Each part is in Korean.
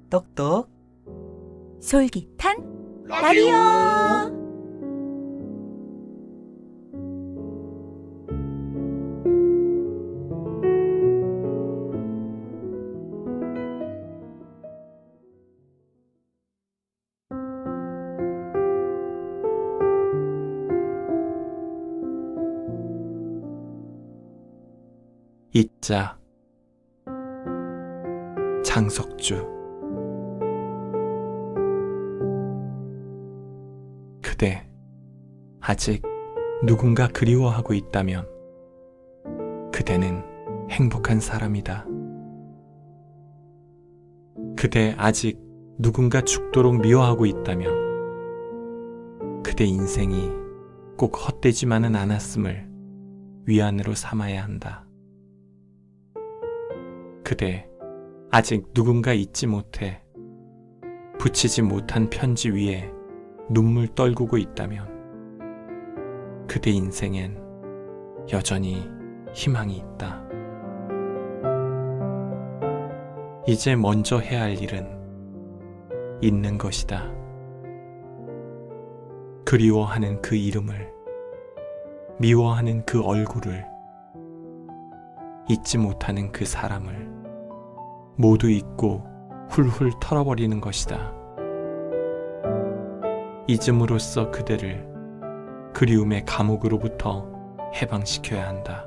똑똑 솔깃한 라디오. 이자 장석주. 그대 아직 누군가 그리워하고 있다면 그대는 행복한 사람이다. 그대 아직 누군가 죽도록 미워하고 있다면 그대 인생이 꼭 헛되지만은 않았음을 위안으로 삼아야 한다. 그대 아직 누군가 잊지 못해 붙이지 못한 편지 위에 눈물 떨구고 있다면 그대 인생엔 여전히 희망이 있다. 이제 먼저 해야 할 일은 잊는 것이다. 그리워하는 그 이름을, 미워하는 그 얼굴을, 잊지 못하는 그 사람을 모두 잊고 훌훌 털어버리는 것이다. 잊음으로써 그대를 그리움의 감옥으로부터 해방시켜야 한다.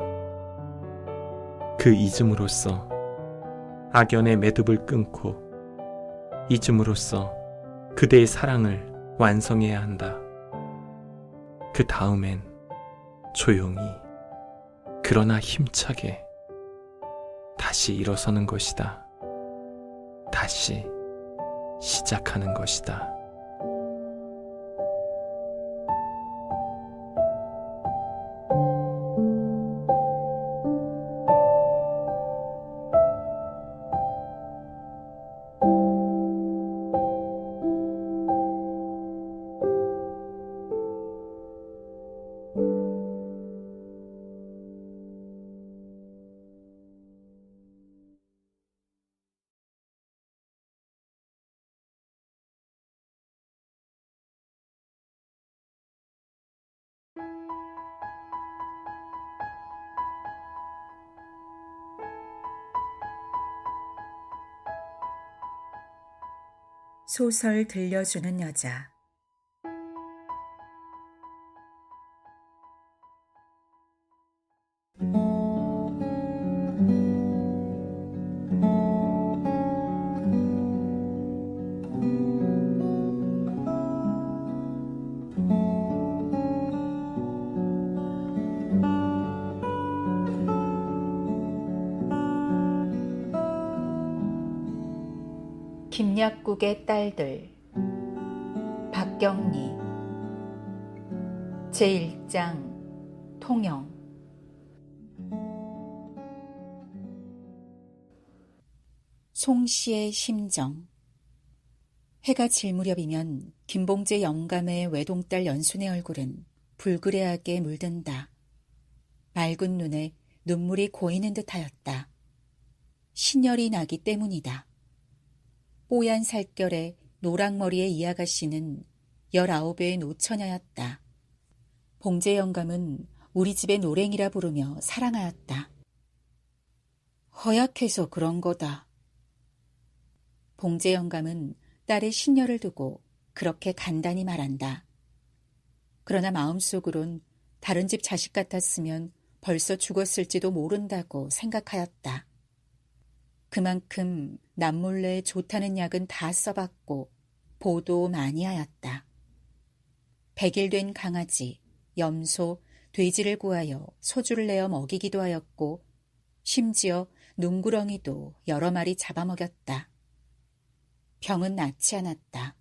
그 잊음으로써 악연의 매듭을 끊고 잊음으로써 그대의 사랑을 완성해야 한다. 그 다음엔 조용히 그러나 힘차게 다시 일어서는 것이다. 다시 시작하는 것이다. 소설 들려주는 여자. 김약국의 딸들. 박경리. 제1장 통영. 송씨의 심정. 해가 질 무렵이면 김봉재 영감의 외동딸 연순의 얼굴은 불그레하게 물든다. 맑은 눈에 눈물이 고이는 듯하였다. 신열이 나기 때문이다. 뽀얀 살결에 노랑머리의 이 아가씨는 19의 노처녀였다. 봉재 영감은 우리 집의 노랭이라 부르며 사랑하였다. 허약해서 그런 거다. 봉재 영감은 딸의 신열을 두고 그렇게 간단히 말한다. 그러나 마음속으론 다른 집 자식 같았으면 벌써 죽었을지도 모른다고 생각하였다. 그만큼 남몰래 좋다는 약은 다 써봤고 보도 많이 하였다. 100일 된 강아지, 염소, 돼지를 구하여 소주를 내어 먹이기도 하였고 심지어 눈구렁이도 여러 마리 잡아먹였다. 병은 낫지 않았다.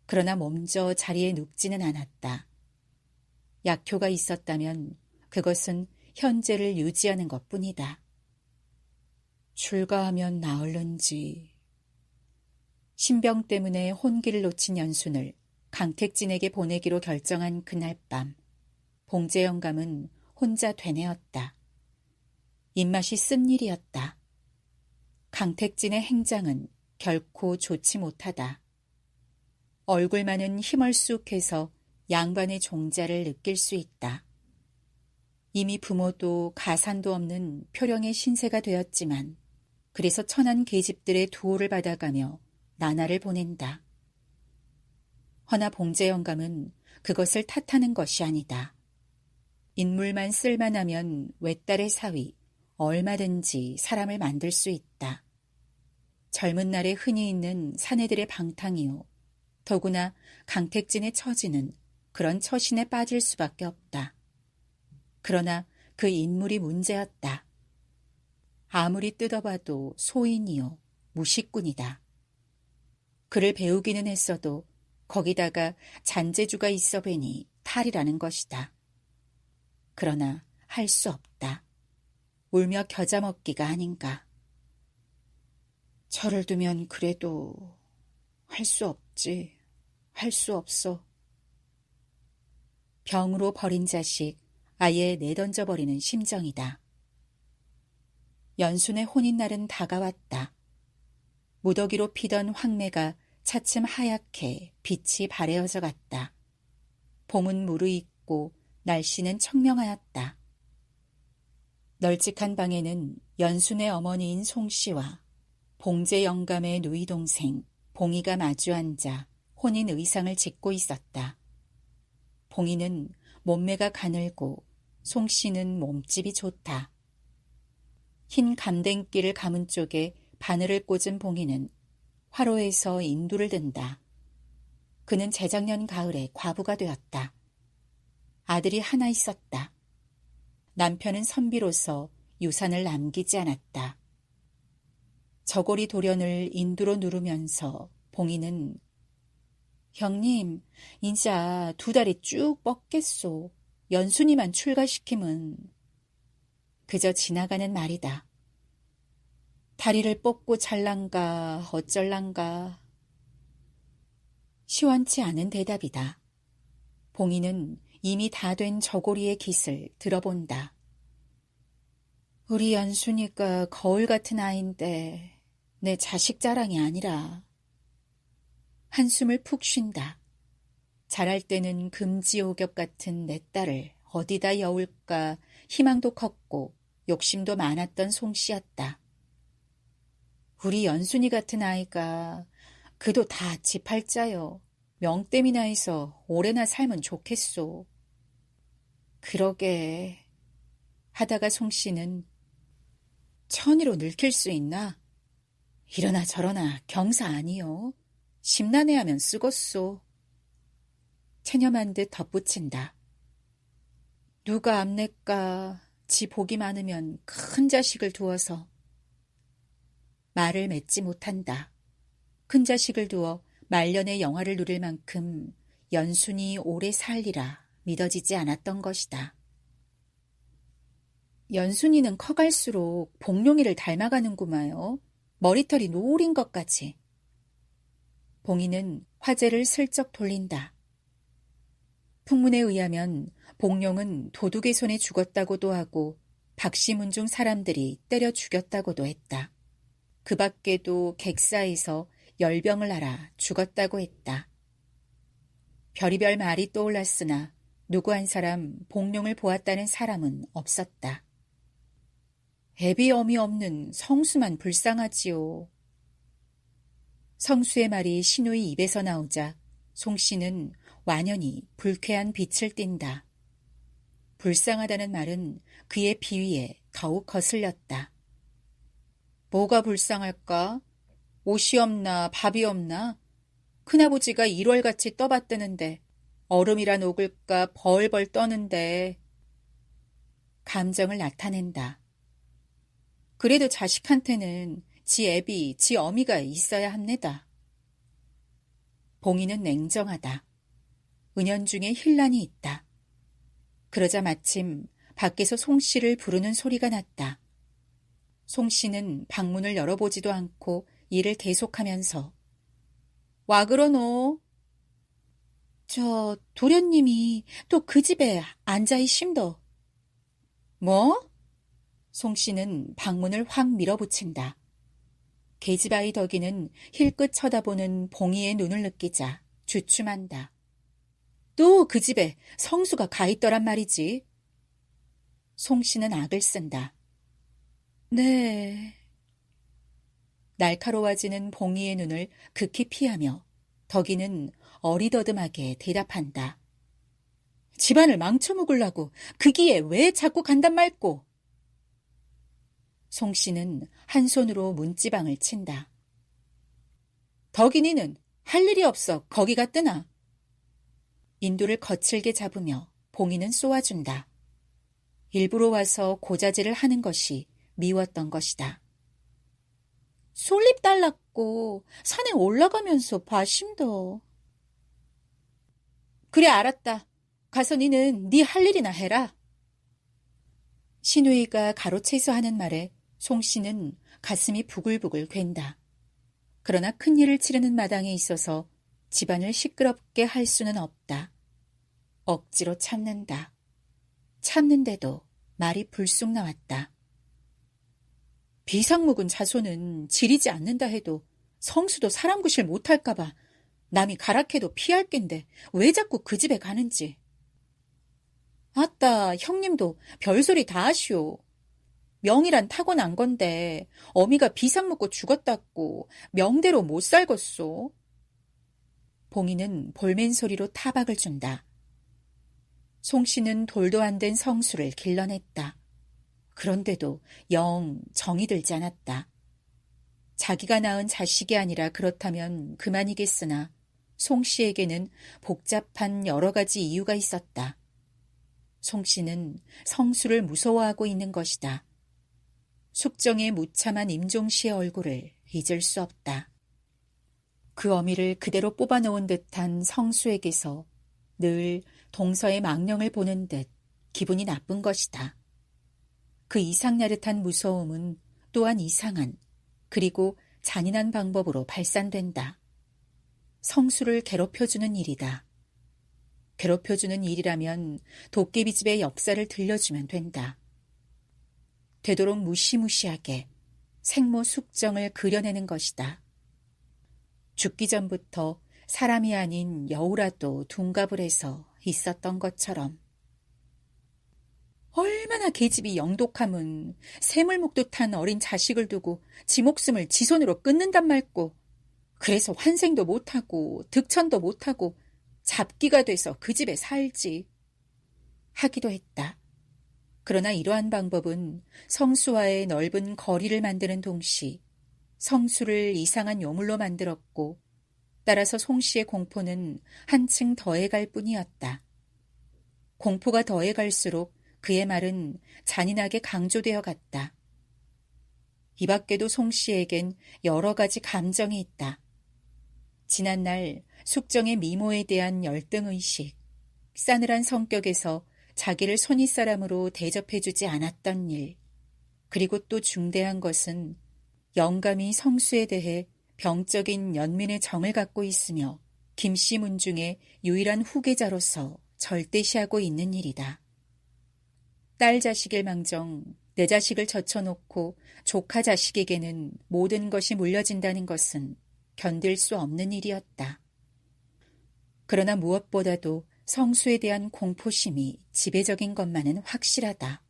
그러나 몸져 자리에 눕지는 않았다. 약효가 있었다면 그것은 현재를 유지하는 것뿐이다. 출가하면 나을는지. 신병 때문에 혼기를 놓친 연순을 강택진에게 보내기로 결정한 그날 밤, 봉재 영감은 혼자 되뇌었다. 입맛이 쓴 일이었다. 강택진의 행장은 결코 좋지 못하다. 얼굴만은 희멀쑥해서 양반의 종자를 느낄 수 있다. 이미 부모도 가산도 없는 표령의 신세가 되었지만 그래서 천한 계집들의 두호를 받아가며 나날을 보낸다. 허나 봉제 영감은 그것을 탓하는 것이 아니다. 인물만 쓸만하면 외딸의 사위 얼마든지 사람을 만들 수 있다. 젊은 날에 흔히 있는 사내들의 방탕이요. 더구나 강택진의 처지는 그런 처신에 빠질 수밖에 없다. 그러나 그 인물이 문제였다. 아무리 뜯어봐도 소인이요 무식꾼이다. 그를 배우기는 했어도 거기다가 잔재주가 있어 뵈니 탈이라는 것이다. 그러나 할 수 없다. 울며 겨자 먹기가 아닌가. 저를 두면 그래도 할 수 없지. 할 수 없어. 병으로 버린 자식 아예 내던져버리는 심정이다. 연순의 혼인날은 다가왔다. 무더기로 피던 황매가 차츰 하얗게 빛이 바래어져 갔다. 봄은 무르익고 날씨는 청명하였다. 널찍한 방에는 연순의 어머니인 송씨와 봉제 영감의 누이 동생 봉이가 마주 앉아 혼인 의상을 짓고 있었다. 봉이는 몸매가 가늘고 송씨는 몸집이 좋다. 흰 감댕기를 감은 쪽에 바늘을 꽂은 봉이는 화로에서 인두를 든다. 그는 재작년 가을에 과부가 되었다. 아들이 하나 있었다. 남편은 선비로서 유산을 남기지 않았다. 저고리 돌연을 인두로 누르면서 봉이는 형님, 인자 2달이 쭉 뻗겠소. 연순이만 출가시킴은. 그저 지나가는 말이다. 다리를 뽑고 잘란가 어쩔란가. 시원치 않은 대답이다. 봉이는 이미 다 된 저고리의 깃을 들어본다. 우리 연순이가 거울 같은 아인데 내 자식 자랑이 아니라. 한숨을 푹 쉰다. 자랄 때는 금지오겹 같은 내 딸을 어디다 여울까 희망도 컸고 욕심도 많았던 송씨였다. 우리 연순이 같은 아이가 그도 다 지팔자요. 명땜이나 해서 오래나 살면 좋겠소. 그러게 하다가 송씨는 천이로 늙힐 수 있나? 이러나 저러나 경사 아니요. 심란해하면 쓰겄소. 체념한 듯 덧붙인다. 누가 암낼까 지 복이 많으면 큰 자식을 두어서. 말을 맺지 못한다. 큰 자식을 두어 말년의 영화를 누릴 만큼 연순이 오래 살리라 믿어지지 않았던 것이다. 연순이는 커갈수록 봉룡이를 닮아가는구마요. 머리털이 노을인 것까지. 봉이는 화제를 슬쩍 돌린다. 풍문에 의하면 봉룡은 도둑의 손에 죽었다고도 하고 박시문중 사람들이 때려 죽였다고도 했다. 그 밖에도 객사에서 열병을 앓아 죽었다고 했다. 별의별 말이 떠올랐으나 누구 한 사람 봉룡을 보았다는 사람은 없었다. 애비 어미 없는 성수만 불쌍하지요. 성수의 말이 신우의 입에서 나오자 송씨는 완연히 불쾌한 빛을 띈다. 불쌍하다는 말은 그의 비위에 더욱 거슬렸다. 뭐가 불쌍할까? 옷이 없나 밥이 없나? 큰아버지가 1월같이 떠받드는데 얼음이라 녹을까 벌벌 떠는데. 감정을 나타낸다. 그래도 자식한테는 지 애비, 지 어미가 있어야 합니다. 봉이는 냉정하다. 은연중에 힐난이 있다. 그러자 마침 밖에서 송씨를 부르는 소리가 났다. 송씨는 방문을 열어보지도 않고 일을 계속하면서 와 그러노? 저 도련님이 또 그 집에 앉아있심더. 뭐? 송씨는 방문을 확 밀어붙인다. 계집아이 덕이는 힐끗 쳐다보는 봉이의 눈을 느끼자 주춤한다. 또 그 집에 성수가 가 있더란 말이지. 송 씨는 악을 쓴다. 네. 날카로워지는 봉이의 눈을 극히 피하며 덕이는 어리더듬하게 대답한다. 집안을 망쳐먹으려고 그 기에 왜 자꾸 간단 말고. 송 씨는 한 손으로 문지방을 친다. 덕이니는 할 일이 없어 거기가 뜨나. 인두를 거칠게 잡으며 봉이는 쏘아준다. 일부러 와서 고자질을 하는 것이 미웠던 것이다. 솔잎 달랐고 산에 올라가면서 봐심더. 그래 알았다. 가서 니는 네 할 일이나 해라. 신우이가 가로채서 하는 말에 송 씨는 가슴이 부글부글 괜다. 그러나 큰일을 치르는 마당에 있어서 집안을 시끄럽게 할 수는 없다. 억지로 참는다. 참는데도 말이 불쑥 나왔다. 비상묵은 자손은 지리지 않는다 해도 성수도 사람 구실 못할까봐 남이 가락해도 피할 낀데 왜 자꾸 그 집에 가는지. 아따, 형님도 별소리 다 하시오. 명이란 타고난 건데 어미가 비상 묻고 죽었다고 명대로 못 살겄소. 봉이는 볼멘 소리로 타박을 준다. 송 씨는 돌도 안 된 성수를 길러냈다. 그런데도 영 정이 들지 않았다. 자기가 낳은 자식이 아니라 그렇다면 그만이겠으나 송 씨에게는 복잡한 여러 가지 이유가 있었다. 송 씨는 성수를 무서워하고 있는 것이다. 숙정의 무참한 임종 씨의 얼굴을 잊을 수 없다. 그 어미를 그대로 뽑아놓은 듯한 성수에게서 늘 동서의 망령을 보는 듯 기분이 나쁜 것이다. 그 이상야릇한 무서움은 또한 이상한 그리고 잔인한 방법으로 발산된다. 성수를 괴롭혀주는 일이다. 괴롭혀주는 일이라면 도깨비집의 역사를 들려주면 된다. 되도록 무시무시하게 생모 숙정을 그려내는 것이다. 죽기 전부터 사람이 아닌 여우라도 둔갑을 해서 있었던 것처럼. 얼마나 계집이 영독함은 샘물목 듯한 어린 자식을 두고 지 목숨을 지 손으로 끊는단 말고 그래서 환생도 못하고 득천도 못하고 잡기가 돼서 그 집에 살지 하기도 했다. 그러나 이러한 방법은 성수와의 넓은 거리를 만드는 동시 성수를 이상한 요물로 만들었고 따라서 송 씨의 공포는 한층 더해갈 뿐이었다. 공포가 더해갈수록 그의 말은 잔인하게 강조되어 갔다. 이 밖에도 송 씨에겐 여러 가지 감정이 있다. 지난날 숙정의 미모에 대한 열등의식, 싸늘한 성격에서 자기를 손윗사람으로 대접해주지 않았던 일, 그리고 또 중대한 것은 영감이 성수에 대해 병적인 연민의 정을 갖고 있으며 김씨 문중의 유일한 후계자로서 절대시하고 있는 일이다. 딸 자식일 망정 내 자식을 젖혀놓고 조카 자식에게는 모든 것이 물려진다는 것은 견딜 수 없는 일이었다. 그러나 무엇보다도 성수에 대한 공포심이 지배적인 것만은 확실하다.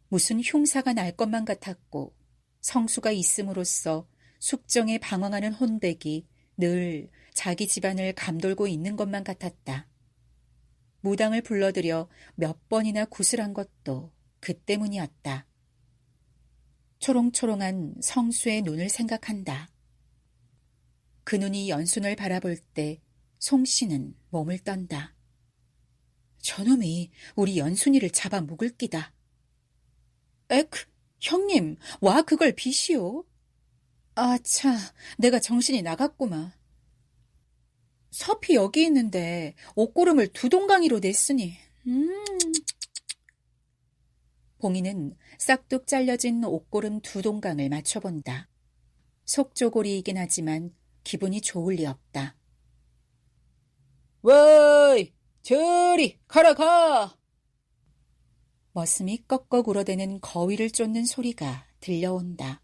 무슨 흉사가 날 것만 같았고 성수가 있음으로써 숙정에 방황하는 혼백이 늘 자기 집안을 감돌고 있는 것만 같았다. 무당을 불러들여 몇 번이나 구슬한 것도 그 때문이었다. 초롱초롱한 성수의 눈을 생각한다. 그 눈이 연순을 바라볼 때 송 씨는 몸을 떤다. 저놈이 우리 연순이를 잡아 묵을 끼다. 에크, 형님, 와 그걸 비시오. 아차, 내가 정신이 나갔구마. 섭이 여기 있는데 옷고름을 두 동강이로 냈으니. 봉이는 싹둑 잘려진 옷고름 두 동강을 맞춰본다. 속조골이이긴 하지만 기분이 좋을 리 없다. 워이, 저리 가라 가! 머슴이 꺽꺽 울어대는 거위를 쫓는 소리가 들려온다.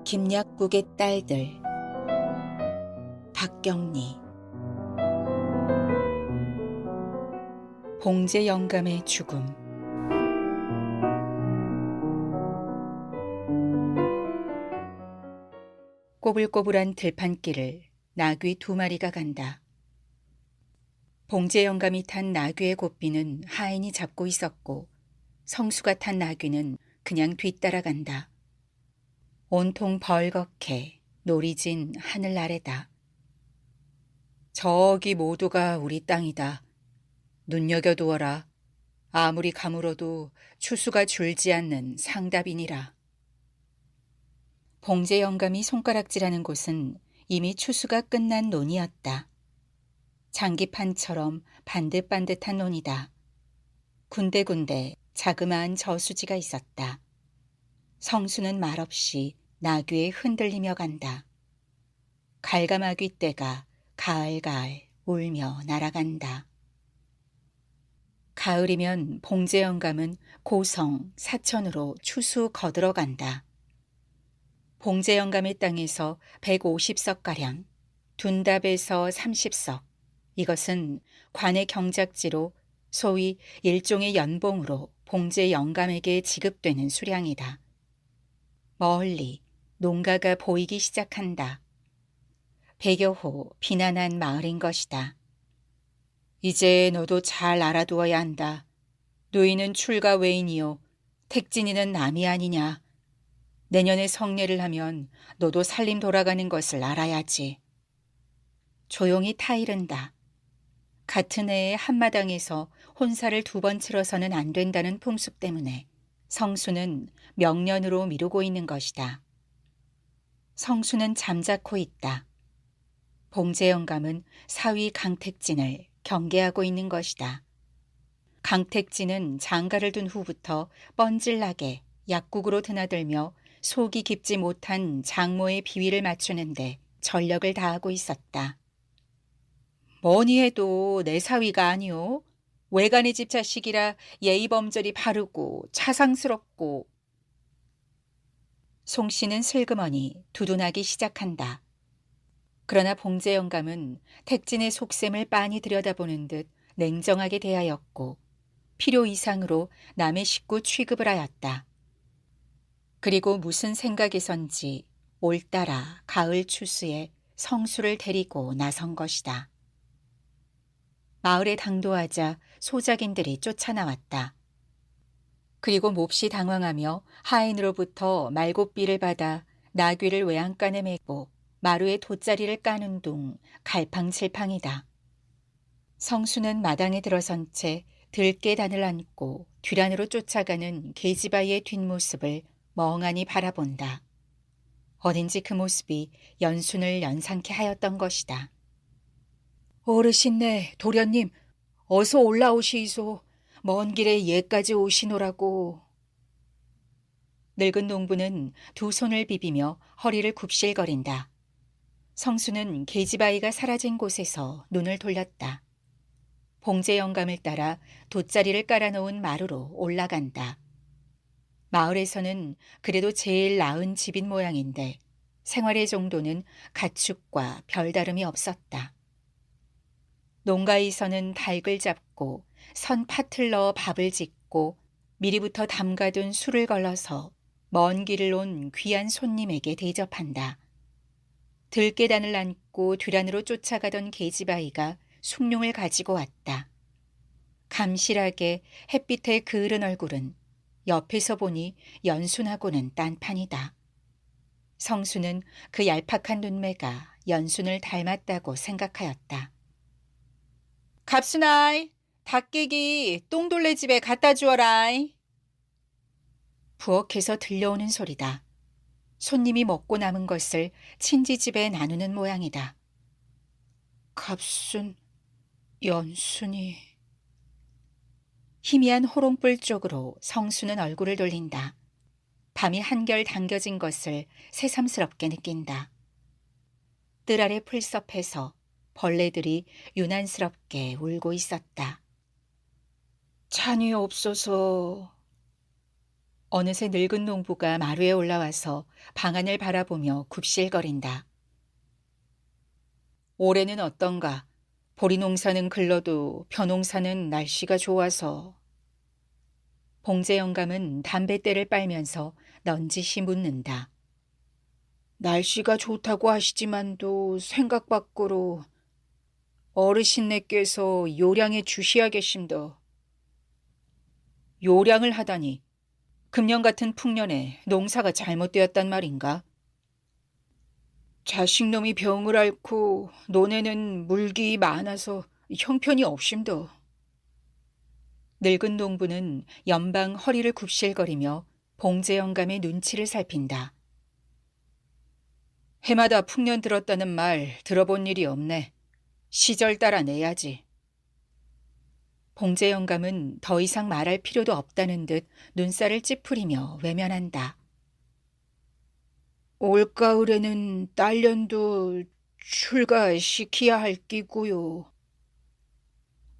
김약국의 딸들 박경리 봉제 영감의 죽음 꼬불꼬불한 들판길을 나귀 2마리가 간다. 봉제 영감이 탄 나귀의 고삐는 하인이 잡고 있었고 성수가 탄 나귀는 그냥 뒤따라간다. 온통 벌겋게 노리진 하늘 아래다. 저기 모두가 우리 땅이다. 눈여겨두어라. 아무리 가물어도 추수가 줄지 않는 상답이니라. 봉제 영감이 손가락질하는 곳은 이미 추수가 끝난 논이었다. 장기판처럼 반듯반듯한 논이다. 군데군데 자그마한 저수지가 있었다. 성수는 말없이 나귀에 흔들리며 간다. 갈가마귀 떼가 가을가을 울며 날아간다. 가을이면 봉제 영감은 고성, 사천으로 추수 거들어간다. 봉제 영감의 땅에서 150석가량, 둔답에서 30석, 이것은 관의 경작지로 소위 일종의 연봉으로 봉제 영감에게 지급되는 수량이다. 멀리 농가가 보이기 시작한다. 100여 호 비난한 마을인 것이다. 이제 너도 잘 알아두어야 한다. 누이는 출가 외인이요. 택진이는 남이 아니냐. 내년에 성례를 하면 너도 살림 돌아가는 것을 알아야지. 조용히 타이른다. 같은 해에 한마당에서 혼사를 2번 치러서는 안 된다는 풍습 때문에 성수는 명년으로 미루고 있는 것이다. 성수는 잠자코 있다. 봉제 영감은 사위 강택진을 경계하고 있는 것이다. 강택진은 장가를 둔 후부터 뻔질나게 약국으로 드나들며 속이 깊지 못한 장모의 비위를 맞추는데 전력을 다하고 있었다. 뭐니 해도 내 사위가 아니오. 외간의 집 자식이라 예의범절이 바르고 차상스럽고. 송 씨는 슬그머니 두둔하기 시작한다. 그러나 봉제 영감은 택진의 속셈을 빤히 들여다보는 듯 냉정하게 대하였고 필요 이상으로 남의 식구 취급을 하였다. 그리고 무슨 생각에선지 올따라 가을 추수에 성수를 데리고 나선 것이다. 마을에 당도하자 소작인들이 쫓아나왔다. 그리고 몹시 당황하며 하인으로부터 말고삐를 받아 나귀를 외양간에 메고 마루에 돗자리를 까는 둥 갈팡질팡이다. 성수는 마당에 들어선 채 들깨단을 안고 뒤란으로 쫓아가는 계집아이의 뒷모습을 멍하니 바라본다. 어딘지 그 모습이 연순을 연상케 하였던 것이다. 어르신네, 도련님, 어서 올라오시이소. 먼 길에 예까지 오시노라고. 늙은 농부는 2 손을 비비며 허리를 굽실거린다. 성수는 계집아이가 사라진 곳에서 눈을 돌렸다. 봉제 영감을 따라 돗자리를 깔아놓은 마루로 올라간다. 마을에서는 그래도 제일 나은 집인 모양인데 생활의 정도는 가축과 별다름이 없었다. 농가에서는 닭을 잡고 선 팥을 넣어 밥을 짓고 미리부터 담가둔 술을 걸러서 먼 길을 온 귀한 손님에게 대접한다. 들깨단을 안고 뒤란으로 쫓아가던 계집아이가 숭늉을 가지고 왔다. 감실하게 햇빛에 그을은 얼굴은 옆에서 보니 연순하고는 딴판이다. 성수는 그 얄팍한 눈매가 연순을 닮았다고 생각하였다. 갑순아이, 닭깨기 똥돌레 집에 갖다 주어라이. 부엌에서 들려오는 소리다. 손님이 먹고 남은 것을 친지 집에 나누는 모양이다. 갑순, 연순이. 희미한 호롱불 쪽으로 성수는 얼굴을 돌린다. 밤이 한결 당겨진 것을 새삼스럽게 느낀다. 뜰 아래 풀섭에서 벌레들이 유난스럽게 울고 있었다. 잔이 없어서 어느새 늙은 농부가 마루에 올라와서 방안을 바라보며 굽실거린다. 올해는 어떤가? 보리 농사는 글러도 벼농사는 날씨가 좋아서. 봉제 영감은 담뱃대를 빨면서 넌지시 묻는다. 날씨가 좋다고 하시지만도 생각 밖으로 어르신네께서 요량에 주시야 계심더. 요량을 하다니 금년 같은 풍년에 농사가 잘못되었단 말인가? 자식놈이 병을 앓고 논에는 물기 많아서 형편이 없심더. 늙은 농부는 연방 허리를 굽실거리며 봉제 영감의 눈치를 살핀다. 해마다 풍년 들었다는 말 들어본 일이 없네. 시절 따라 내야지. 봉제 영감은 더 이상 말할 필요도 없다는 듯 눈살을 찌푸리며 외면한다. 올가을에는 딸년도 출가시키야 할 끼고요.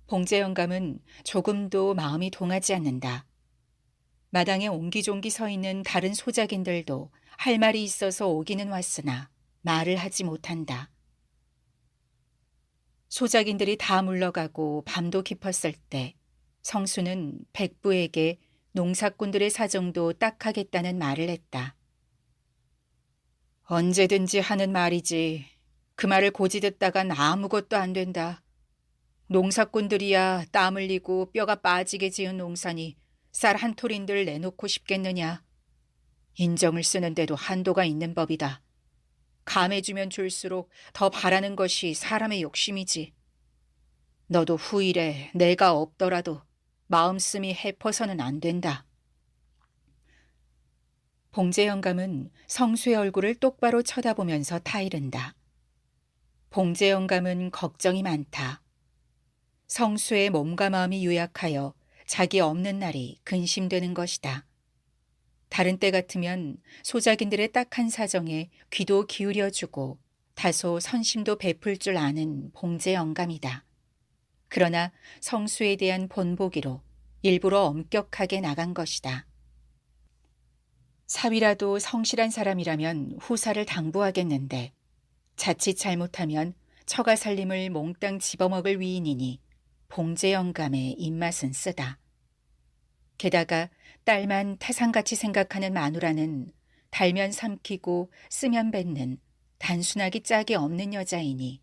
봉제 영감은 조금도 마음이 동하지 않는다. 마당에 옹기종기 서 있는 다른 소작인들도 할 말이 있어서 오기는 왔으나 말을 하지 못한다. 소작인들이 다 물러가고 밤도 깊었을 때 성수는 백부에게 농사꾼들의 사정도 딱 하겠다는 말을 했다. 언제든지 하는 말이지. 그 말을 고지 듣다간 아무것도 안 된다. 농사꾼들이야 땀 흘리고 뼈가 빠지게 지은 농사니 쌀 한 톨인들 내놓고 싶겠느냐. 인정을 쓰는데도 한도가 있는 법이다. 감해주면 줄수록 더 바라는 것이 사람의 욕심이지. 너도 후일에 내가 없더라도 마음씀이 해퍼서는 안 된다. 봉제 영감은 성수의 얼굴을 똑바로 쳐다보면서 타이른다. 봉제 영감은 걱정이 많다. 성수의 몸과 마음이 유약하여 자기 없는 날이 근심되는 것이다. 다른 때 같으면 소작인들의 딱한 사정에 귀도 기울여주고 다소 선심도 베풀 줄 아는 봉제 영감이다. 그러나 성수에 대한 본보기로 일부러 엄격하게 나간 것이다. 사위라도 성실한 사람이라면 후사를 당부하겠는데 자칫 잘못하면 처가 살림을 몽땅 집어먹을 위인이니 봉제 영감의 입맛은 쓰다. 게다가 딸만 태산같이 생각하는 마누라는 달면 삼키고 쓰면 뱉는 단순하기 짝이 없는 여자이니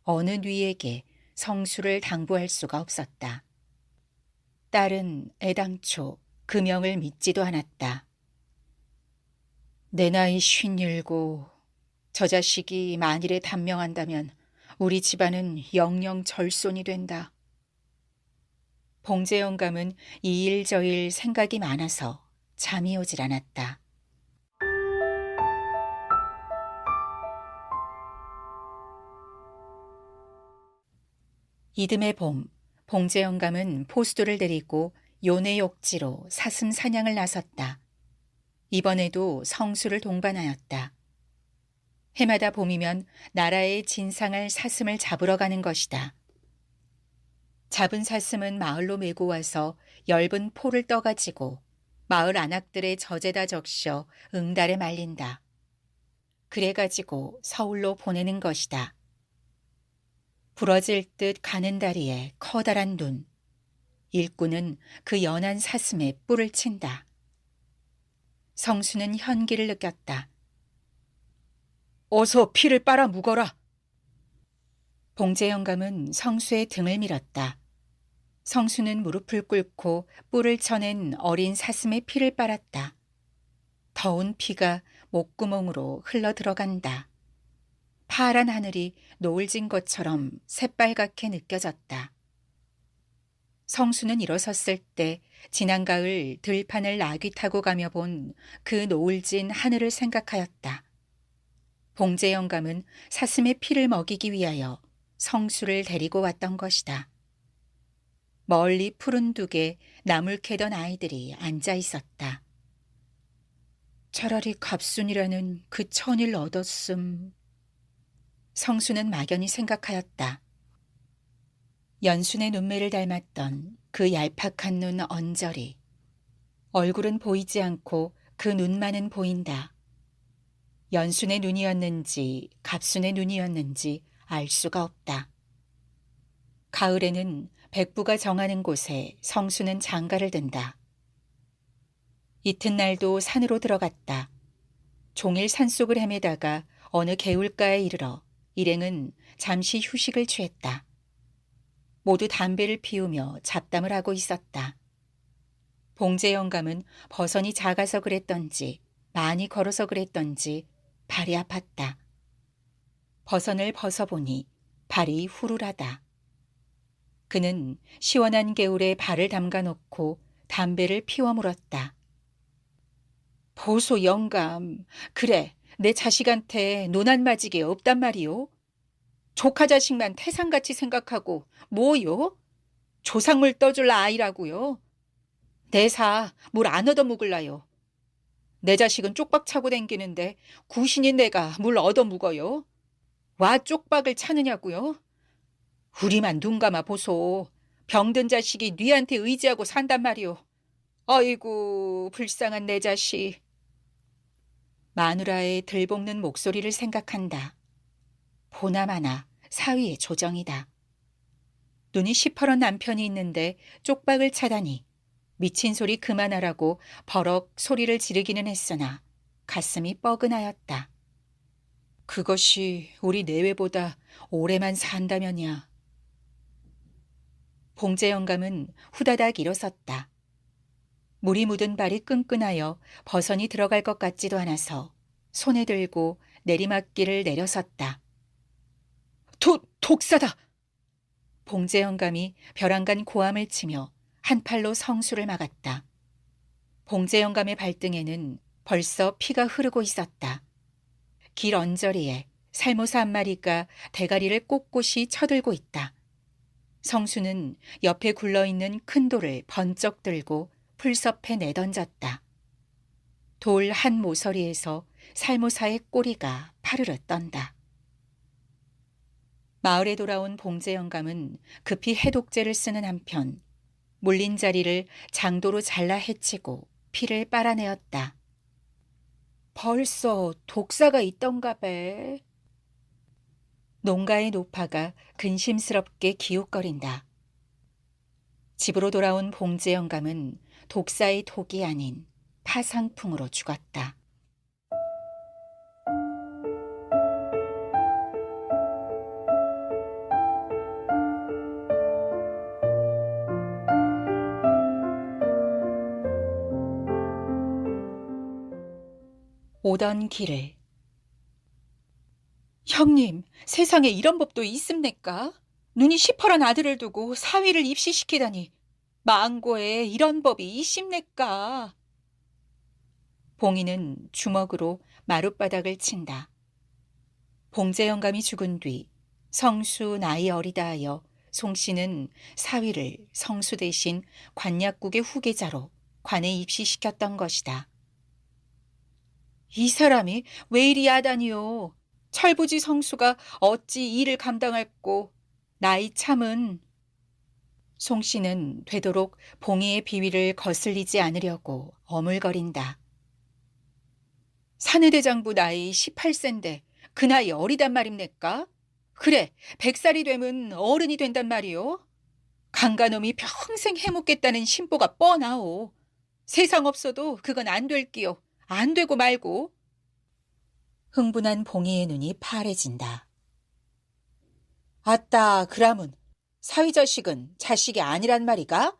어느 누이에게 성수를 당부할 수가 없었다. 딸은 애당초 그 명을 믿지도 않았다. 내 나이 57, 저 자식이 만일에 단명한다면 우리 집안은 영영 절손이 된다. 봉제 영감은 이 일 저 일 생각이 많아서 잠이 오질 않았다. 이듬해 봄, 봉제 영감은 포수들을 데리고 요내 욕지로 사슴 사냥을 나섰다. 이번에도 성수를 동반하였다. 해마다 봄이면 나라의 진상을 사슴을 잡으러 가는 것이다. 잡은 사슴은 마을로 메고 와서 엷은 포를 떠가지고 마을 안악들의 젖에다 적셔 응달에 말린다. 그래가지고 서울로 보내는 것이다. 부러질 듯 가는 다리에 커다란 눈. 일꾼은 그 연한 사슴에 뿔을 친다. 성수는 현기를 느꼈다. 어서 피를 빨아 묵어라. 봉제 영감은 성수의 등을 밀었다. 성수는 무릎을 꿇고 뿔을 쳐낸 어린 사슴의 피를 빨았다. 더운 피가 목구멍으로 흘러 들어간다. 파란 하늘이 노을 진 것처럼 새빨갛게 느껴졌다. 성수는 일어섰을 때 지난 가을 들판을 나귀 타고 가며 본 그 노을 진 하늘을 생각하였다. 봉제 영감은 사슴의 피를 먹이기 위하여 성수를 데리고 왔던 것이다. 멀리 푸른 둑에 나물 캐던 아이들이 앉아 있었다. 차라리 갑순이라는 그 천일 얻었음. 성수는 막연히 생각하였다. 연순의 눈매를 닮았던 그 얄팍한 눈 언저리. 얼굴은 보이지 않고 그 눈만은 보인다. 연순의 눈이었는지 갑순의 눈이었는지 알 수가 없다. 가을에는 백부가 정하는 곳에 성수는 장가를 든다. 이튿날도 산으로 들어갔다. 종일 산속을 헤매다가 어느 개울가에 이르러 일행은 잠시 휴식을 취했다. 모두 담배를 피우며 잡담을 하고 있었다. 봉제 영감은 버선이 작아서 그랬던지 많이 걸어서 그랬던지 발이 아팠다. 버선을 벗어보니 발이 후룰하다. 그는 시원한 개울에 발을 담가놓고 담배를 피워 물었다. 보소 영감, 그래 내 자식한테 노난 맞이게 없단 말이오. 조카 자식만 태산같이 생각하고 뭐요? 조상물 떠줄 아이라고요. 내사 물 안 얻어묵을라요. 내 자식은 쪽박 차고 댕기는데 구신인 내가 물 얻어묵어요. 와 쪽박을 차느냐고요? 우리만 눈 감아 보소. 병든 자식이 뉘한테 의지하고 산단 말이오. 아이고 불쌍한 내 자식. 마누라의 들볶는 목소리를 생각한다. 보나마나 사위의 조정이다. 눈이 시퍼런 남편이 있는데 쪽박을 차다니 미친 소리 그만하라고 버럭 소리를 지르기는 했으나 가슴이 뻐근하였다. 그것이 우리 내외보다 오래만 산다면야. 봉제 영감은 후다닥 일어섰다. 물이 묻은 발이 끈끈하여 버선이 들어갈 것 같지도 않아서 손에 들고 내리막길을 내려섰다. 독사다! 봉제 영감이 벼랑간 고함을 치며 한 팔로 성수를 막았다. 봉제 영감의 발등에는 벌써 피가 흐르고 있었다. 길 언저리에 살모사 한 마리가 대가리를 꼿꼿이 쳐들고 있다. 성수는 옆에 굴러있는 큰 돌을 번쩍 들고 풀섭에 내던졌다. 돌 한 모서리에서 살모사의 꼬리가 파르르 떤다. 마을에 돌아온 봉제 영감은 급히 해독제를 쓰는 한편 물린 자리를 장도로 잘라 해치고 피를 빨아내었다. 벌써 독사가 있던가 배. 농가의 노파가 근심스럽게 기웃거린다. 집으로 돌아온 봉제 영감은 독사의 독이 아닌 파상풍으로 죽었다. 오던 길을. 형님, 세상에 이런 법도 있습니까? 눈이 시퍼런 아들을 두고 사위를 입시시키다니 망고에 이런 법이 있습니까? 봉이는 주먹으로 마룻바닥을 친다. 봉제 영감이 죽은 뒤 성수 나이 어리다 하여 송씨는 사위를 성수 대신 관약국의 후계자로 관에 입시시켰던 것이다. 이 사람이 왜 이리 야단이요. 철부지 성수가 어찌 일을 감당할꼬. 나이 참은. 송씨는 되도록 봉이의 비위를 거슬리지 않으려고 어물거린다. 사내대장부 나이 18세인데 그 나이 어리단 말입니까? 그래, 100살이 되면 어른이 된단 말이요. 강간놈이 평생 해묵겠다는 신보가 뻔하오. 세상 없어도 그건 안 될기요. 안 되고 말고. 흥분한 봉이의 눈이 파래진다. 아따, 그라문 사위 자식은 자식이 아니란 말이가?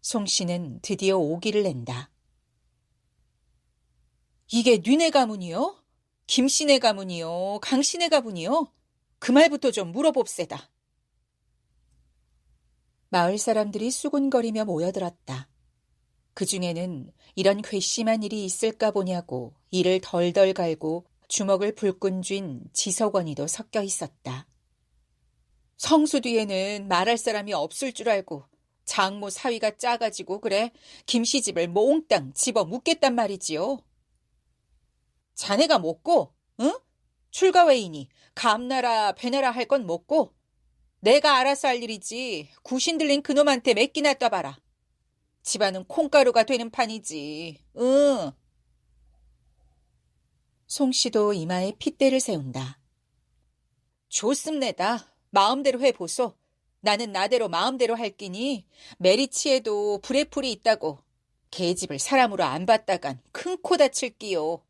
송씨는 드디어 오기를 낸다. 이게 뉘네 가문이요? 김씨네 가문이요? 강씨네 가문이요? 그 말부터 좀 물어봅세다. 마을 사람들이 수군거리며 모여들었다. 그중에는 이런 괘씸한 일이 있을까 보냐고 이를 덜덜 갈고 주먹을 불끈 쥔 지석원이도 섞여 있었다. 성수 뒤에는 말할 사람이 없을 줄 알고 장모 사위가 짜가지고 그래 김씨집을 몽땅 집어 묻겠단 말이지요. 자네가 먹고, 응? 출가외이니 감나라 배나라 할 건 먹고 내가 알아서 할 일이지 구신 들린 그놈한테 맡기나 떠봐라. 집안은 콩가루가 되는 판이지. 응. 송씨도 이마에 핏대를 세운다. 좋습니다. 마음대로 해보소. 나는 나대로 마음대로 할 끼니 메리치에도 불의 풀이 있다고. 계집을 사람으로 안 봤다간 큰 코 다칠기요.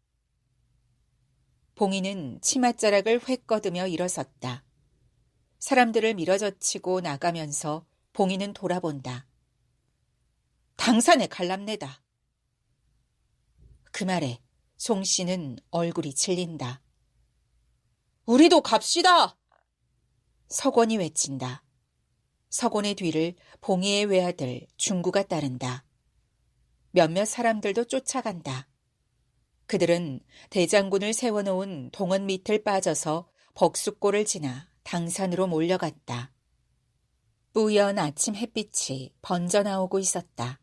봉이는 치맛자락을 획 걷으며 일어섰다. 사람들을 밀어젖히고 나가면서 봉이는 돌아본다. 당산에 갈랍내다. 그 말에 송씨는 얼굴이 질린다. 우리도 갑시다! 석원이 외친다. 석원의 뒤를 봉이의 외아들 중구가 따른다. 몇몇 사람들도 쫓아간다. 그들은 대장군을 세워놓은 동원 밑을 빠져서 벅숫골을 지나 당산으로 몰려갔다. 뿌연 아침 햇빛이 번져 나오고 있었다.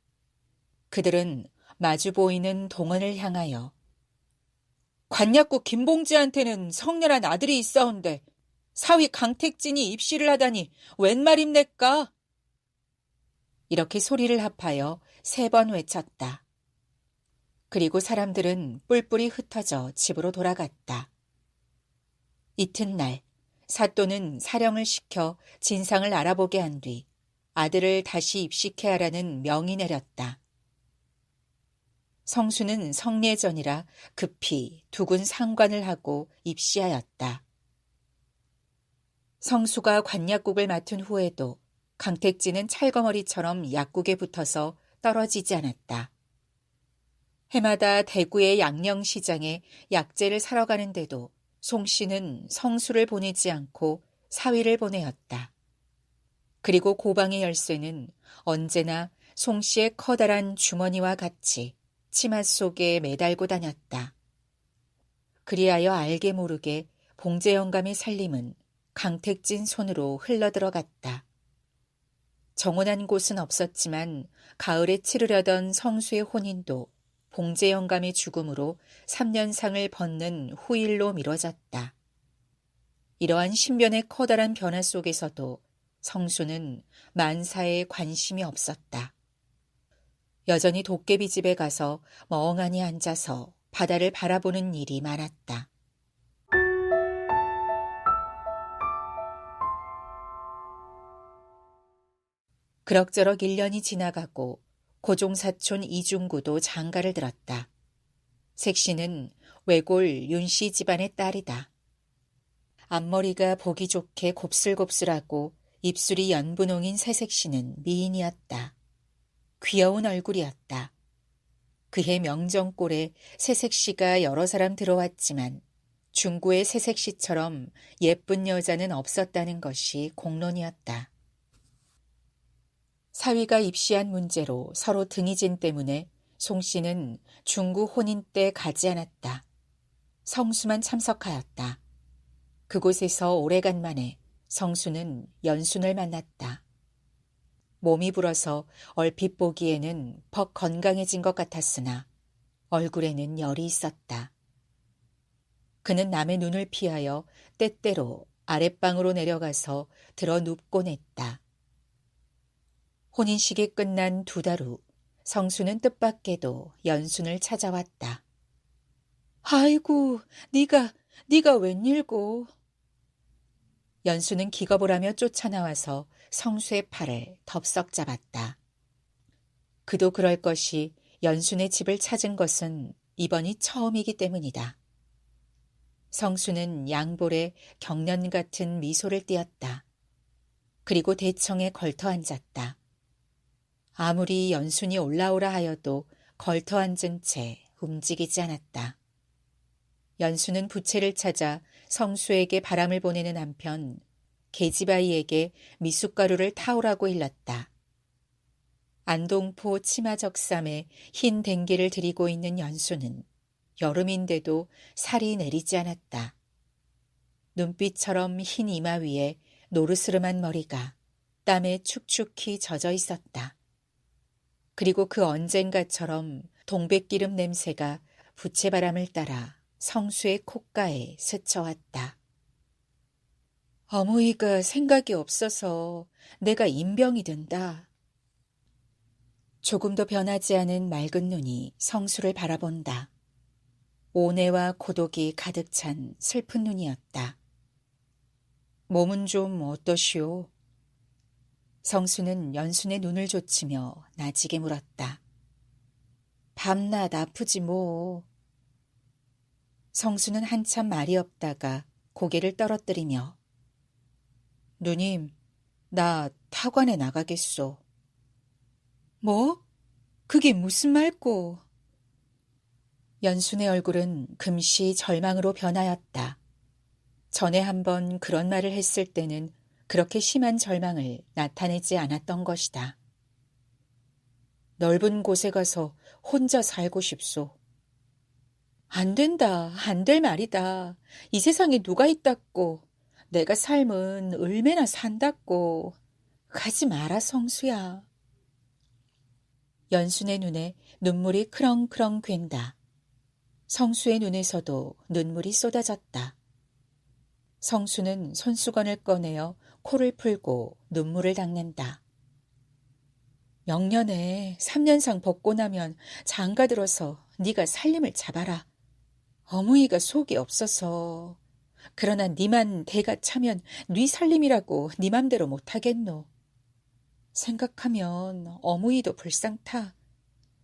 그들은 마주 보이는 동원을 향하여 관약국 김봉지한테는 성렬한 아들이 있사온데 사위 강택진이 입시를 하다니 웬 말입니까? 이렇게 소리를 합하여 3번 외쳤다. 그리고 사람들은 뿔뿔이 흩어져 집으로 돌아갔다. 이튿날 사또는 사령을 시켜 진상을 알아보게 한 뒤 아들을 다시 입식해야 하라는 명이 내렸다. 성수는 성례전이라 급히 두군 상관을 하고 입시하였다. 성수가 관약국을 맡은 후에도 강택진은 찰거머리처럼 약국에 붙어서 떨어지지 않았다. 해마다 대구의 양령시장에 약재를 사러 가는데도 송씨는 성수를 보내지 않고 사위를 보내었다. 그리고 고방의 열쇠는 언제나 송씨의 커다란 주머니와 같이 치마 속에 매달고 다녔다. 그리하여 알게 모르게 봉제 영감의 살림은 강택진 손으로 흘러들어갔다. 정혼한 곳은 없었지만 가을에 치르려던 성수의 혼인도 봉제 영감의 죽음으로 3년상을 벗는 후일로 미뤄졌다. 이러한 신변의 커다란 변화 속에서도 성수는 만사에 관심이 없었다. 여전히 도깨비집에 가서 멍하니 앉아서 바다를 바라보는 일이 많았다. 그럭저럭 1년이 지나가고 고종사촌 이중구도 장가를 들었다. 색씨는 외골 윤씨 집안의 딸이다. 앞머리가 보기 좋게 곱슬곱슬하고 입술이 연분홍인 새색씨는 미인이었다. 귀여운 얼굴이었다. 그해 명정골에 새색씨가 여러 사람 들어왔지만 중구의 새색씨처럼 예쁜 여자는 없었다는 것이 공론이었다. 사위가 입시한 문제로 서로 등이진 때문에 송씨는 중구 혼인 때 가지 않았다. 성수만 참석하였다. 그곳에서 오래간만에 성수는 연순을 만났다. 몸이 불어서 얼핏 보기에는 퍽 건강해진 것 같았으나 얼굴에는 열이 있었다. 그는 남의 눈을 피하여 때때로 아랫방으로 내려가서 들어 눕곤 했다. 혼인식이 끝난 2달 후 성수는 뜻밖에도 연순을 찾아왔다. 아이고, 네가 웬일고. 연수는 기겁을 하며 쫓아나와서 성수의 팔을 덥석 잡았다. 그도 그럴 것이 연순의 집을 찾은 것은 이번이 처음이기 때문이다. 성수는 양볼에 경련 같은 미소를 띄었다. 그리고 대청에 걸터 앉았다. 아무리 연순이 올라오라 하여도 걸터 앉은 채 움직이지 않았다. 연수는 부채를 찾아 성수에게 바람을 보내는 한편 계집아이에게 미숫가루를 타오라고 일렀다. 안동포 치마적삼에 흰 댕기를 들이고 있는 연수는 여름인데도 살이 내리지 않았다. 눈빛처럼 흰 이마 위에 노르스름한 머리가 땀에 축축히 젖어 있었다. 그리고 그 언젠가처럼 동백기름 냄새가 부채바람을 따라 성수의 콧가에 스쳐왔다. 어머니가 생각이 없어서 내가 인병이 든다. 조금도 변하지 않은 맑은 눈이 성수를 바라본다. 온해와 고독이 가득 찬 슬픈 눈이었다. 몸은 좀 어떠시오? 성수는 연순의 눈을 좇으며 나지게 물었다. 밤낮 아프지 뭐. 성수는 한참 말이 없다가 고개를 떨어뜨리며 누님, 나 타관에 나가겠소. 뭐? 그게 무슨 말꼬? 연순의 얼굴은 금시 절망으로 변하였다. 전에 한번 그런 말을 했을 때는 그렇게 심한 절망을 나타내지 않았던 것이다. 넓은 곳에 가서 혼자 살고 싶소. 안 된다, 안 될 말이다. 이 세상에 누가 있다고. 내가 삶은 얼마나 산다고. 가지 마라, 성수야. 연순의 눈에 눈물이 크렁크렁 괜다. 성수의 눈에서도 눈물이 쏟아졌다. 성수는 손수건을 꺼내어 코를 풀고 눈물을 닦는다. 명년에 3년상 벗고 나면 장가들어서 네가 살림을 잡아라. 어머니가 속이 없어서. 그러나 니만 대가 차면 네 살림이라고 네 맘대로 못하겠노. 생각하면 어머니도 불쌍타.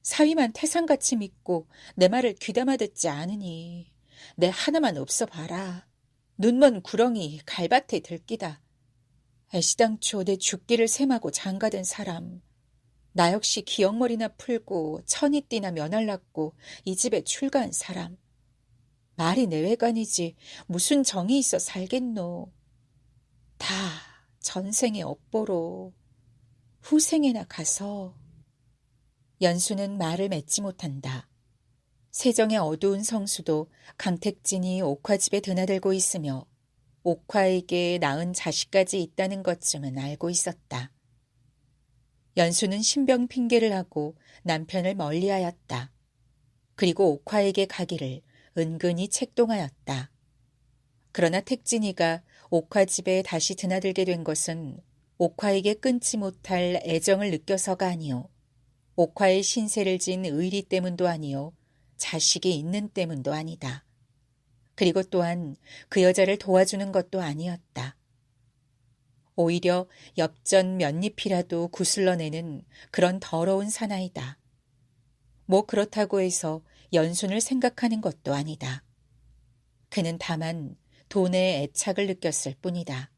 사위만 태산같이 믿고 내 말을 귀담아 듣지 않으니 내 하나만 없어 봐라. 눈먼 구렁이 갈밭에 들기다. 애시당초 내 죽기를 셈하고 장가든 사람. 나 역시 기억머리나 풀고 천이띠나 면할랐고 이 집에 출가한 사람. 말이 내외관이지 무슨 정이 있어 살겠노. 다 전생의 업보로 후생에나 가서. 연수는 말을 맺지 못한다. 세정의 어두운 성수도 강택진이 옥화집에 드나들고 있으며 옥화에게 낳은 자식까지 있다는 것쯤은 알고 있었다. 연수는 신병 핑계를 하고 남편을 멀리하였다. 그리고 옥화에게 가기를 은근히 책동하였다. 그러나 택진이가 옥화집에 다시 드나들게 된 것은 옥화에게 끊지 못할 애정을 느껴서가 아니오. 옥화의 신세를 진 의리 때문도 아니오. 자식이 있는 때문도 아니다. 그리고 또한 그 여자를 도와주는 것도 아니었다. 오히려 엽전 몇잎이라도 구슬러내는 그런 더러운 사나이다. 뭐 그렇다고 해서 연순을 생각하는 것도 아니다. 그는 다만 돈에 애착을 느꼈을 뿐이다.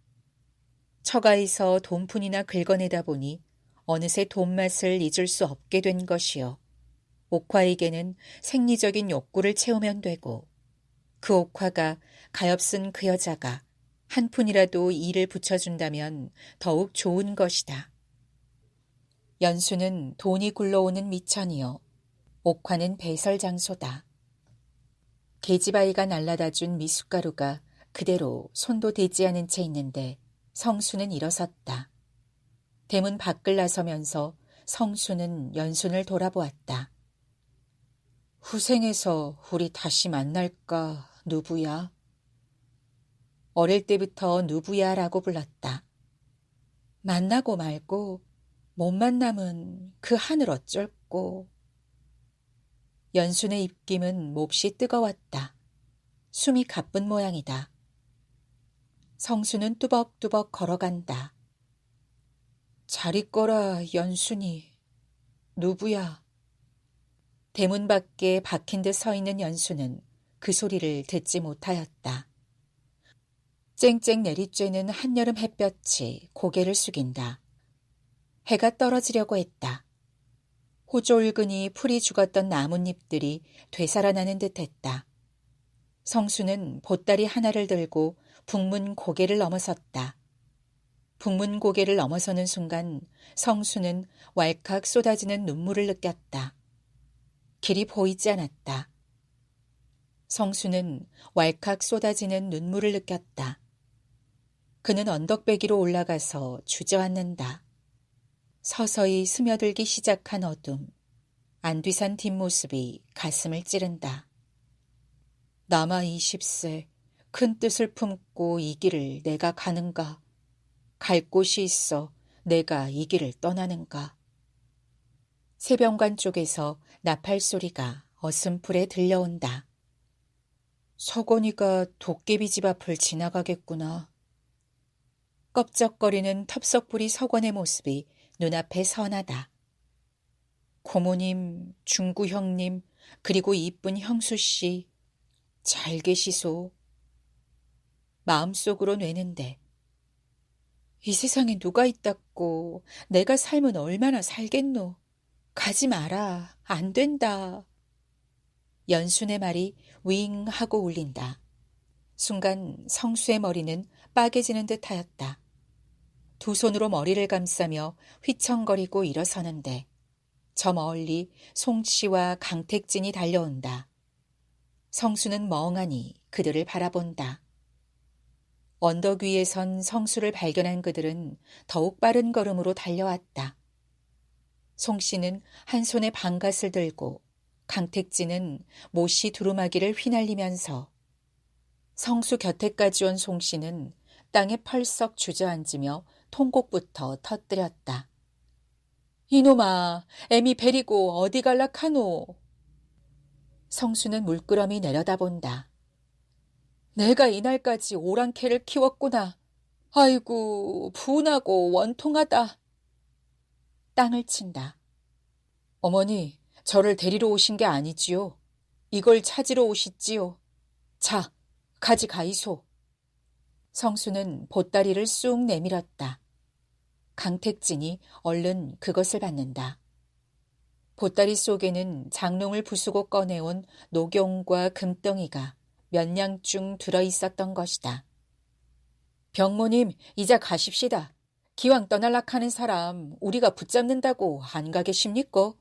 처가에서 돈푼이나 긁어내다 보니 어느새 돈맛을 잊을 수 없게 된 것이요. 옥화에게는 생리적인 욕구를 채우면 되고 그 옥화가 가엾은 그 여자가 한 푼이라도 일을 붙여준다면 더욱 좋은 것이다. 연수는 돈이 굴러오는 미천이요. 옥화는 배설장소다. 계집아이가 날라다준 미숫가루가 그대로 손도 대지 않은 채 있는데 성수는 일어섰다. 대문 밖을 나서면서 성수는 연순을 돌아보았다. 후생에서 우리 다시 만날까, 누부야? 어릴 때부터 누부야라고 불렀다. 만나고 말고 못 만남은 그 하늘 어쩔꼬. 연순의 입김은 몹시 뜨거웠다. 숨이 가쁜 모양이다. 성수는 뚜벅뚜벅 걸어간다. 잘 있거라, 연순이. 누부야. 대문 밖에 박힌 듯 서 있는 연수는 그 소리를 듣지 못하였다. 쨍쨍 내리쬐는 한여름 햇볕이 고개를 숙인다. 해가 떨어지려고 했다. 호졸근이 풀이 죽었던 나뭇잎들이 되살아나는 듯했다. 성수는 보따리 하나를 들고 북문 고개를 넘어섰다. 북문 고개를 넘어서는 순간 성수는 왈칵 쏟아지는 눈물을 느꼈다. 길이 보이지 않았다. 성수는 왈칵 쏟아지는 눈물을 느꼈다. 그는 언덕배기로 올라가서 주저앉는다. 서서히 스며들기 시작한 어둠, 안뒤산 뒷모습이 가슴을 찌른다. 남아 20세, 큰 뜻을 품고 이 길을 내가 가는가? 갈 곳이 있어 내가 이 길을 떠나는가? 세병관 쪽에서 나팔 소리가 어슴풀에 들려온다. 서건이가 도깨비 집 앞을 지나가겠구나. 껍적거리는 텁석부리 서건의 모습이 눈앞에 선하다. 고모님, 중구 형님, 그리고 이쁜 형수 씨, 잘 계시소. 마음속으로 내는데 이 세상에 누가 있다고 내가 살면 얼마나 살겠노. 가지 마라. 안 된다. 연순의 말이 윙 하고 울린다. 순간 성수의 머리는 빠개지는 듯하였다. 두 손으로 머리를 감싸며 휘청거리고 일어서는데 저 멀리 송씨와 강택진이 달려온다. 성수는 멍하니 그들을 바라본다. 언덕 위에 선 성수를 발견한 그들은 더욱 빠른 걸음으로 달려왔다. 송씨는 한 손에 방갓을 들고 강택진은 못이 두루마기를 휘날리면서 성수 곁에까지 온 송씨는 땅에 펄썩 주저앉으며 통곡부터 터뜨렸다. 이놈아, 애미 베리고 어디 갈락하노? 성수는 물끄러미 내려다본다. 내가 이날까지 오랑캐를 키웠구나. 아이고, 분하고 원통하다. 땅을 친다. 어머니, 저를 데리러 오신 게 아니지요. 이걸 찾으러 오시지요. 자, 가지가이소. 성수는 보따리를 쑥 내밀었다. 강택진이 얼른 그것을 받는다. 보따리 속에는 장롱을 부수고 꺼내온 녹용과 금덩이가 몇 냥중 들어있었던 것이다. 병모님, 이제 가십시다. 기왕 떠날락 하는 사람 우리가 붙잡는다고 안 가 계십니까?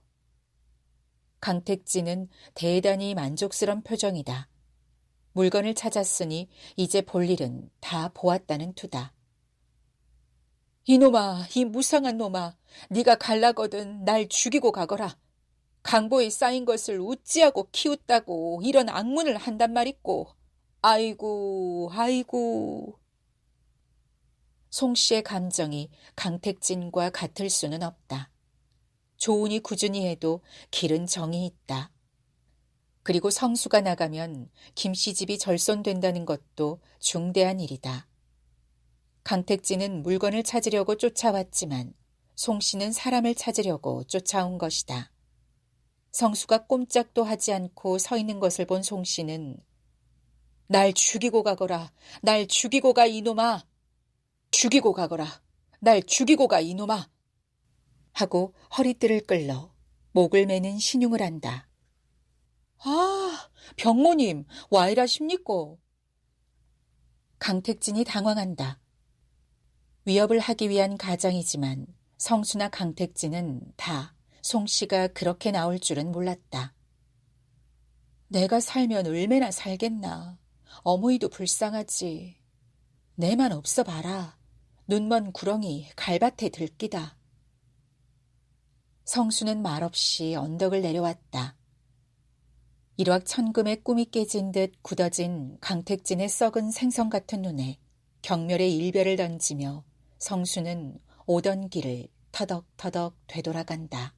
강택진은 대단히 만족스런 표정이다. 물건을 찾았으니 이제 볼 일은 다 보았다는 투다. 이놈아, 이 무상한 놈아, 네가 갈라거든 날 죽이고 가거라. 강보에 쌓인 것을 우찌하고 키웠다고 이런 악문을 한단 말이고. 아이고, 아이고. 송씨의 감정이 강택진과 같을 수는 없다. 좋으니 꾸준히 해도 길은 정이 있다. 그리고 성수가 나가면 김씨 집이 절손된다는 것도 중대한 일이다. 강택진은 물건을 찾으려고 쫓아왔지만 송씨는 사람을 찾으려고 쫓아온 것이다. 성수가 꼼짝도 하지 않고 서 있는 것을 본 송씨는 날 죽이고 가거라. 날 죽이고 가 이놈아. 죽이고 가거라. 날 죽이고 가 이놈아. 하고 허리띠를 끌러 목을 매는 신용을 한다. 아, 병모님, 와 이라십니까? 강택진이 당황한다. 위협을 하기 위한 가장이지만 성수나 강택진은 다 송씨가 그렇게 나올 줄은 몰랐다. 내가 살면 얼마나 살겠나. 어머니도 불쌍하지. 내만 없어 봐라. 눈먼 구렁이 갈밭에 들기다. 성수는 말없이 언덕을 내려왔다. 일확천금의 꿈이 깨진 듯 굳어진 강택진의 썩은 생선 같은 눈에 경멸의 일별을 던지며 성수는 오던 길을 터덕터덕 되돌아간다.